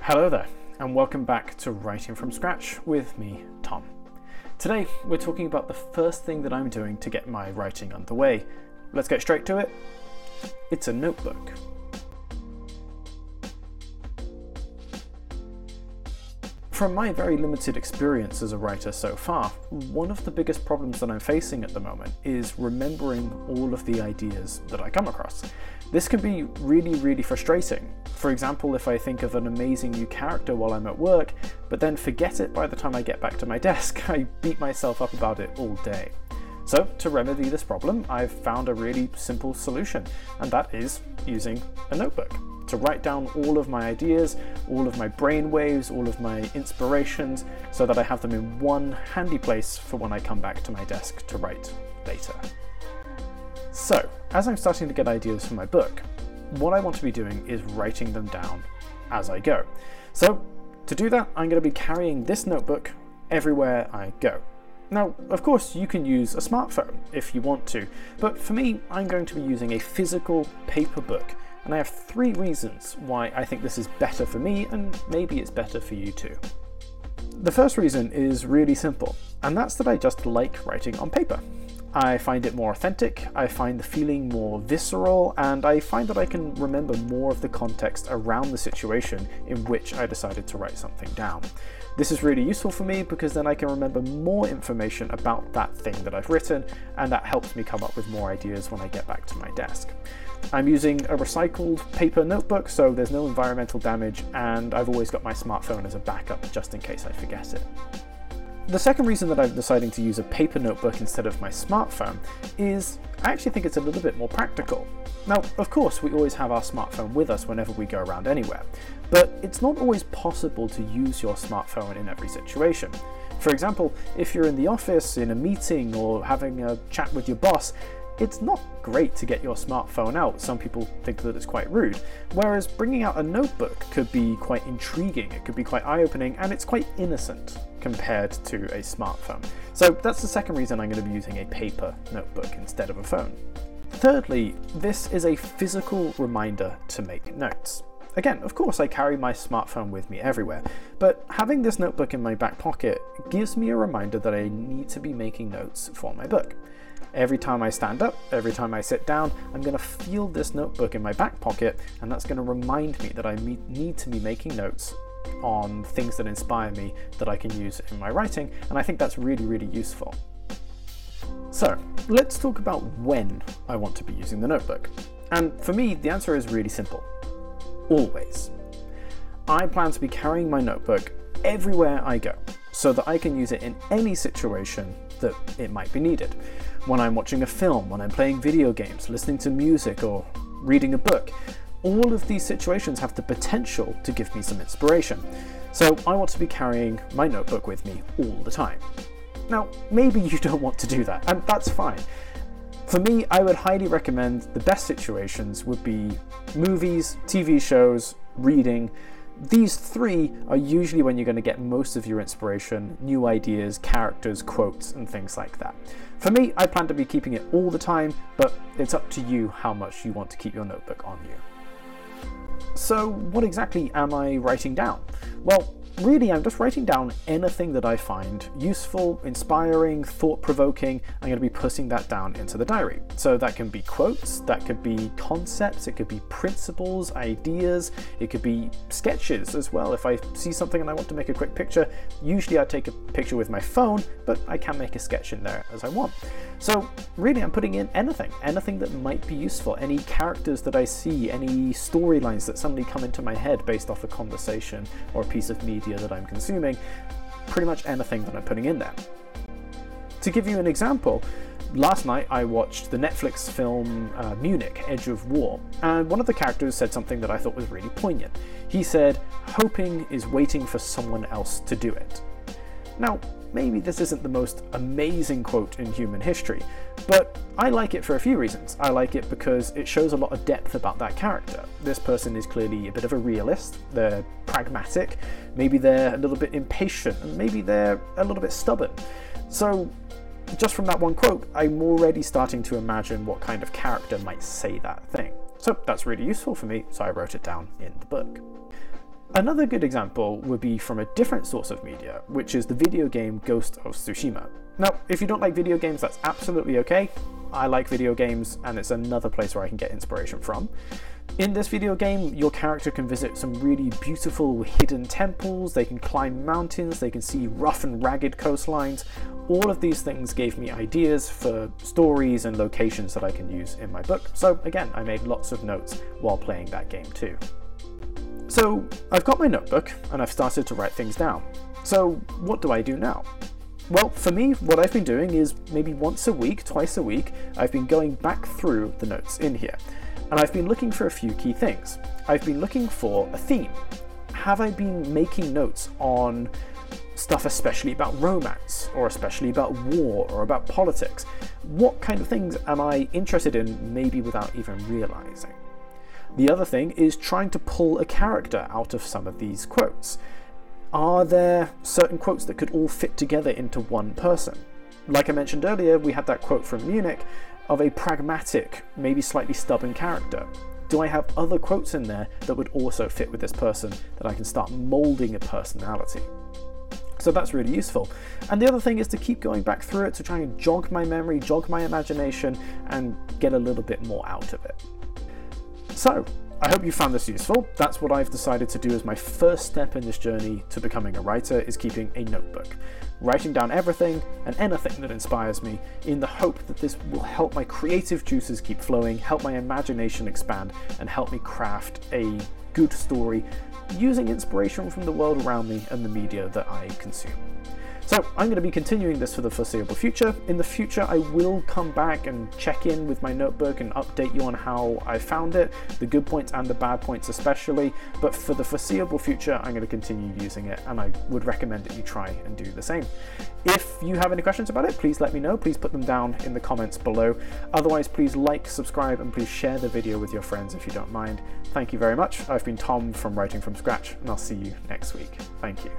Hello there, and welcome back to Writing from Scratch with me, Tom. Today, we're talking about the first thing that I'm doing to get my writing underway. Let's get straight to it. It's a notebook. From my very limited experience as a writer so far, one of the biggest problems that I'm facing at the moment is remembering all of the ideas that I come across. This can be really frustrating. For example, if I think of an amazing new character while I'm at work, but then forget it by the time I get back to my desk, I beat myself up about it all day. So to remedy this problem, I've found a really simple solution, and that is using a notebook. To write down all of my ideas, all of my brainwaves, all of my inspirations, so that I have them in one handy place for when I come back to my desk to write later. So, as I'm starting to get ideas for my book, what I want to be doing is writing them down as I go. So, to do that, I'm going to be carrying this notebook everywhere I go. Now, of course, you can use a smartphone if you want to, but for me, I'm going to be using a physical paper book. And I have 3 reasons why I think this is better for me, and maybe it's better for you too. The first reason is really simple, and that's that I just like writing on paper. I find it more authentic, I find the feeling more visceral, and I find that I can remember more of the context around the situation in which I decided to write something down. This is really useful for me because then I can remember more information about that thing that I've written, and that helps me come up with more ideas when I get back to my desk. I'm using a recycled paper notebook, so there's no environmental damage, and I've always got my smartphone as a backup just in case I forget it. The second reason that I'm deciding to use a paper notebook instead of my smartphone is I actually think it's a little bit more practical. Now, of course, we always have our smartphone with us whenever we go around anywhere, but it's not always possible to use your smartphone in every situation. For example, if you're in the office, in a meeting, or having a chat with your boss, it's not great to get your smartphone out. Some people think that it's quite rude, whereas bringing out a notebook could be quite intriguing, it could be quite eye-opening, and it's quite innocent compared to a smartphone. So that's the second reason I'm going to be using a paper notebook instead of a phone. Thirdly, this is a physical reminder to make notes. Again, of course I carry my smartphone with me everywhere, but having this notebook in my back pocket gives me a reminder that I need to be making notes for my book. Every time I stand up, every time I sit down, I'm going to feel this notebook in my back pocket, and that's going to remind me that I need to be making notes on things that inspire me that I can use in my writing, and I think that's really useful. So, let's talk about when I want to be using the notebook. And for me, the answer is really simple. Always. I plan to be carrying my notebook everywhere I go, so that I can use it in any situation that it might be needed. When I'm watching a film, when I'm playing video games, listening to music, or reading a book, all of these situations have the potential to give me some inspiration. So I want to be carrying my notebook with me all the time. Now, maybe you don't want to do that, and that's fine. For me, I would highly recommend the best situations would be movies, TV shows, reading. These 3 are usually when you're going to get most of your inspiration, new ideas, characters, quotes, and things like that. For me, I plan to be keeping it all the time, but it's up to you how much you want to keep your notebook on you. So what exactly am I writing down? Well, really, I'm just writing down anything that I find useful, inspiring, thought-provoking. I'm going to be putting that down into the diary. So that can be quotes, that could be concepts, it could be principles, ideas, it could be sketches as well. If I see something and I want to make a quick picture, usually I take a picture with my phone, but I can make a sketch in there as I want. So really, I'm putting in anything that might be useful, any characters that I see, any storylines that suddenly come into my head based off a conversation or a piece of media that I'm consuming, pretty much anything that I'm putting in there. To give you an example, last night I watched the Netflix film Munich, Edge of War, and one of the characters said something that I thought was really poignant. He said, "Hoping is waiting for someone else to do it." Now, maybe this isn't the most amazing quote in human history, but I like it for a few reasons. I like it because it shows a lot of depth about that character. This person is clearly a bit of a realist, they're pragmatic, maybe they're a little bit impatient, and maybe they're a little bit stubborn. So just from that one quote, I'm already starting to imagine what kind of character might say that thing. So that's really useful for me, so I wrote it down in the book. Another good example would be from a different source of media, which is the video game Ghost of Tsushima. Now, if you don't like video games, that's absolutely okay. I like video games, and it's another place where I can get inspiration from. In this video game, your character can visit some really beautiful hidden temples, they can climb mountains, they can see rough and ragged coastlines. All of these things gave me ideas for stories and locations that I can use in my book. So again, I made lots of notes while playing that game too. So I've got my notebook and I've started to write things down. So what do I do now? Well, for me, what I've been doing is maybe once a week, twice a week, I've been going back through the notes in here. And I've been looking for a few key things. I've been looking for a theme. Have I been making notes on stuff especially about romance, or especially about war, or about politics? What kind of things am I interested in, maybe without even realizing? The other thing is trying to pull a character out of some of these quotes. Are there certain quotes that could all fit together into one person? Like I mentioned earlier, we had that quote from Munich of a pragmatic, maybe slightly stubborn character. Do I have other quotes in there that would also fit with this person, that I can start molding a personality? So that's really useful. And the other thing is to keep going back through it to try and jog my memory, jog my imagination, and get a little bit more out of it. So, I hope you found this useful. That's what I've decided to do as my first step in this journey to becoming a writer, is keeping a notebook. Writing down everything and anything that inspires me, in the hope that this will help my creative juices keep flowing, help my imagination expand, and help me craft a good story using inspiration from the world around me and the media that I consume. So I'm going to be continuing this for the foreseeable future. In the future, I will come back and check in with my notebook and update you on how I found it, the good points and the bad points especially, but for the foreseeable future, I'm going to continue using it, and I would recommend that you try and do the same. If you have any questions about it, please let me know. Please put them down in the comments below. Otherwise, please like, subscribe, and please share the video with your friends if you don't mind. Thank you very much. I've been Tom from Writing From Scratch, and I'll see you next week. Thank you.